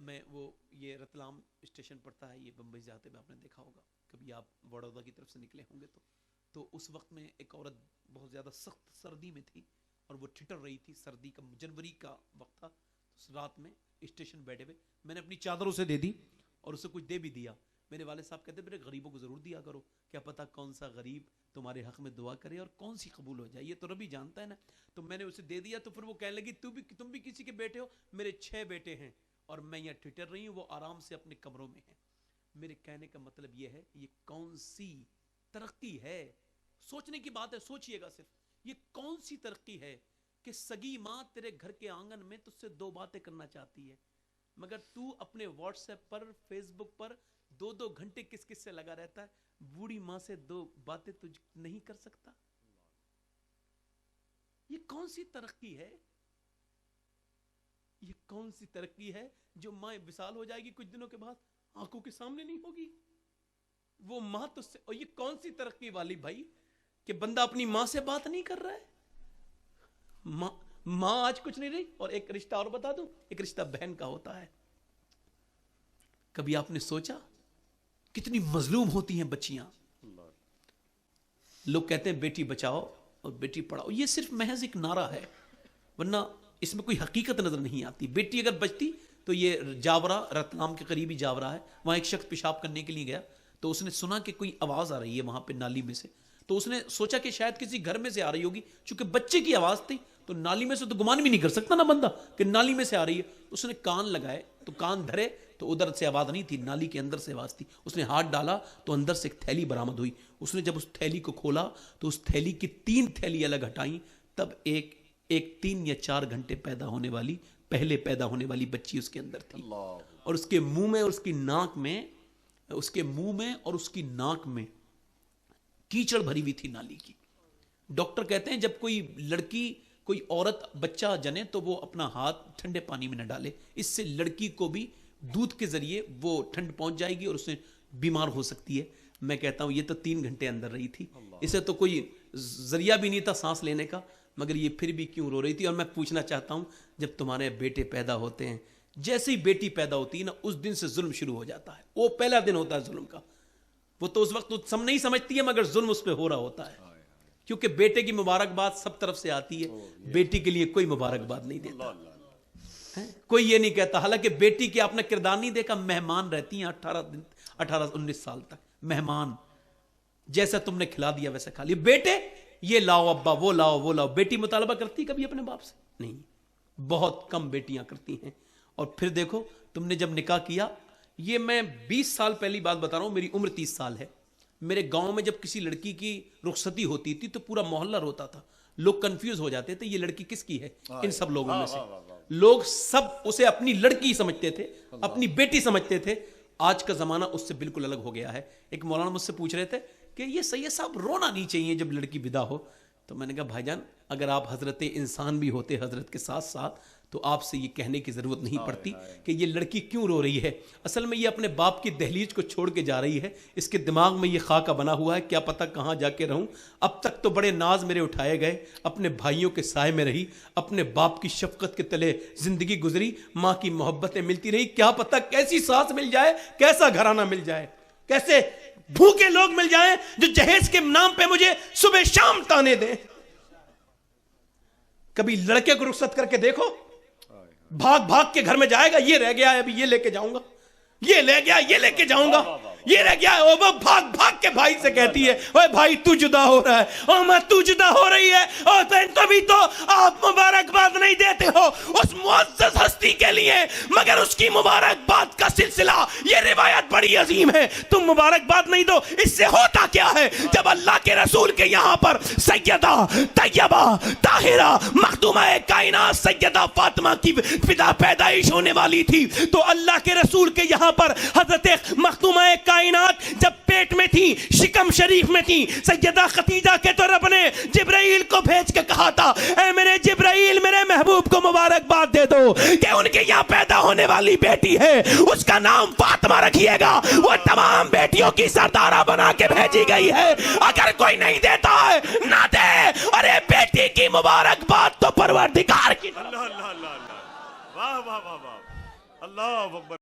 میں وہ یہ رتلام اسٹیشن پڑتا ہے، یہ بمبئی سے آتے ہوئے آپ نے دیکھا ہوگا، کبھی آپ بڑودہ کی طرف سے نکلے ہوں گے تو اس وقت میں ایک عورت بہت زیادہ سخت سردی میں تھی اور وہ ٹھٹر رہی تھی، سردی کا جنوری کا وقت تھا، تو رات میں اسٹیشن بیٹھے ہوئے میں نے اپنی چادر اسے دے دی اور اسے کچھ دے بھی دیا. میرے والد صاحب کہتے میرے غریبوں کو ضرور دیا کرو، کیا پتہ کون سا غریب تمہارے حق میں دعا کرے اور کون سی قبول ہو جائے، یہ تو رب ہی جانتا ہے نا. تو میں نے اسے دے دیا. تو پھر وہ کہنے لگی تم بھی کسی کے بیٹے ہو؟ میرے 6 بیٹے ہیں اور میں یہاں ٹھٹر رہی ہوں، وہ آرام سے اپنے کمروں میں ہیں. میرے کہنے کا مطلب یہ ہے یہ کون سی ترقی ہے؟ سوچنے کی بات ہے، سوچئے گا صرف یہ کون سی ترقی ہے کہ سگی ماں تیرے گھر کے آنگن میں تجھ سے 2 باتیں کرنا چاہتی ہے، مگر تو اپنے واٹس ایپ پر فیس بک پر 2 گھنٹے کس سے لگا رہتا ہے، بوڑھی ماں سے 2 باتیں تجھ نہیں کر سکتا. یہ کون سی ترقی ہے؟ یہ کون سی ترقی ہے جو ماں وصال ہو جائے گی کچھ دنوں کے بعد آنکھوں کے سامنے نہیں ہوگی وہ ماں تو سے. اور یہ کون سی ترقی والی بھائی کہ بندہ اپنی ماں سے بات نہیں کر رہا ہے. ماں آج کچھ نہیں رہی. اور ایک رشتہ اور بتا دوں، ایک رشتہ بہن کا ہوتا ہے. کبھی آپ نے سوچا کتنی مظلوم ہوتی ہیں بچیاں؟ لوگ کہتے ہیں بیٹی بچاؤ اور بیٹی پڑھاؤ، یہ صرف محض ایک نعرہ ہے، ورنہ اس میں کوئی حقیقت نظر نہیں آتی. بیٹی اگر بچتی تو یہ جاورا رتلام کے قریبی جاورا ہے، وہاں ایک شخص پیشاب کرنے کے لیے گیا تو اس نے سنا کہ کوئی آواز آ رہی ہے وہاں پہ نالی میں سے. تو اس نے سوچا کہ شاید کسی گھر میں سے آ رہی ہوگی، چونکہ بچے کی آواز تھی تو نالی میں سے تو گمان بھی نہیں کر سکتا نا بندہ کہ نالی میں سے آ رہی ہے. اس نے کان لگائے تو کان دھرے تو ادھر سے آواز نہیں تھی، نالی کے اندر سے آواز تھی. اس نے ہاتھ ڈالا تو اندر سے ایک تھیلی برآمد ہوئی. اس نے جب اس تھیلی کو کھولا تو اس تھیلی کی 3 تھیلی الگ ہٹائیں، تب ایک 3 یا 4 گھنٹے پہلے پیدا ہونے والی بچی اس کے اندر تھی. اور اس کے منہ میں اور اس کی ناک میں کیچڑ بھری ہوئی تھی نالی کی. ڈاکٹر کہتے ہیں جب کوئی عورت بچہ جنے تو وہ اپنا ہاتھ ٹھنڈے پانی میں نہ ڈالے، اس سے لڑکی کو بھی دودھ کے ذریعے وہ ٹھنڈ پہنچ جائے گی اور اسے بیمار ہو سکتی ہے. میں کہتا ہوں یہ تو 3 گھنٹے اندر رہی تھی، اسے تو کوئی ذریعہ بھی نہیں تھا سانس لینے کا، مگر یہ پھر بھی کیوں رو رہی تھی. اور میں پوچھنا چاہتا ہوں جب تمہارے بیٹے پیدا ہوتے ہیں، جیسے ہی بیٹی پیدا ہوتی ہے نا اس دن سے ظلم شروع ہو جاتا ہے. وہ پہلا دن ہوتا ہے ظلم کا. وہ تو اس وقت تو نہیں سمجھتی ہے مگر ظلم اس پہ ہو رہا ہوتا ہے، کیونکہ بیٹے کی مبارکباد سب طرف سے آتی ہے، بیٹی کے لیے کوئی مبارکباد نہیں دیتا، کوئی یہ نہیں کہتا. حالانکہ بیٹی کے آپ نے کردار نہیں دیکھا، مہمان رہتی ہیں 18-19 سال تک، مہمان جیسا تم نے کھلا دیا ویسا کھا لیا. بیٹے یہ لاؤ ابا، وہ لاؤ. بیٹی مطالبہ کرتی کبھی اپنے باپ سے؟ نہیں، بہت کم بیٹیاں کرتی ہیں. اور پھر دیکھو تم نے جب نکاح کیا، یہ میں 20 سال پہلی بات بتا رہا ہوں، میری عمر 30 سال ہے. میرے گاؤں میں جب کسی لڑکی کی رخصتی ہوتی تھی تو پورا محلہ روتا تھا، لوگ کنفیوز ہو جاتے تھے یہ لڑکی کس کی ہے. ان سب لوگوں میں سے لوگ سب اسے اپنی لڑکی سمجھتے تھے، اپنی بیٹی سمجھتے تھے. آج کا زمانہ اس سے بالکل الگ ہو گیا ہے. ایک مولانا مجھ سے پوچھ رہے تھے کہ یہ سید صاحب رونا نہیں چاہیے جب لڑکی ودا ہو. تو میں نے کہا بھائی جان اگر آپ حضرت انسان بھی ہوتے حضرت کے ساتھ ساتھ تو آپ سے یہ کہنے کی ضرورت نہیں پڑتی کہ یہ لڑکی کیوں رو رہی ہے. اصل میں یہ اپنے باپ کی دہلیز کو چھوڑ کے جا رہی ہے، اس کے دماغ میں یہ خاکہ بنا ہوا ہے کیا پتہ کہاں جا کے رہوں. اب تک تو بڑے ناز میرے اٹھائے گئے، اپنے بھائیوں کے سائے میں رہی، اپنے باپ کی شفقت کے تلے زندگی گزری، ماں کی محبتیں ملتی رہی، کیا پتہ کیسی ساس مل جائے، کیسا گھرانہ مل جائے، کیسے بھوکے لوگ مل جائیں جو جہیز کے نام پہ مجھے صبح شام تانے دیں. کبھی لڑکے کو رخصت کر کے دیکھو، بھاگ کے گھر میں جائے گا، یہ رہ گیا ہے ابھی یہ لے کے جاؤں گا، یہ لے گیا یہ لے کے جاؤں گا، یہ رہ گیا ہے. وہ بھاگ کے بھائی سے کہتی ہے اوے بھائی تو جدا ہو رہا ہے، اور میں تو جدا ہو رہی ہے، اور تبھی تو آپ مبارکباد نہیں دیتے ہو اس معزز ہستی کے لیے. مگر اس کی مبارکباد کا سلسلہ، یہ روایت بڑی عظیم ہے، تم مبارکباد نہیں دو. اس سے ہوتا کیا ہے جب اللہ کے رسول کے یہاں پر سیدہ طیبہ طاہرہ مخدومہ کائنات سیدہ فاطمہ کی فدا پیدائش ہونے والی تھی تو اللہ کے رسول کے یہاں پر حضرت مخدومہ کائنات جب پیٹ میں تھی، شکم شریف میں تھی، سیدہ خدیجہ کے تو رب نے جبرائیل کو بھیج کے کہا تھا اے میرے جبرائیل میرے محبوب کو مبارکباد دے دو کہ ان کے یہاں پیدا ہونے والی بیٹی ہے اس کا نام فاطمہ رکھیے گا، وہ تمام بیٹیوں کی سردارہ بنا کے بھیجی گئی ہے. اگر کوئی نہیں دیتا ہے نہ دے. ارے بیٹی کی مبارکباد تو پروردگار کی. اللہ اکبر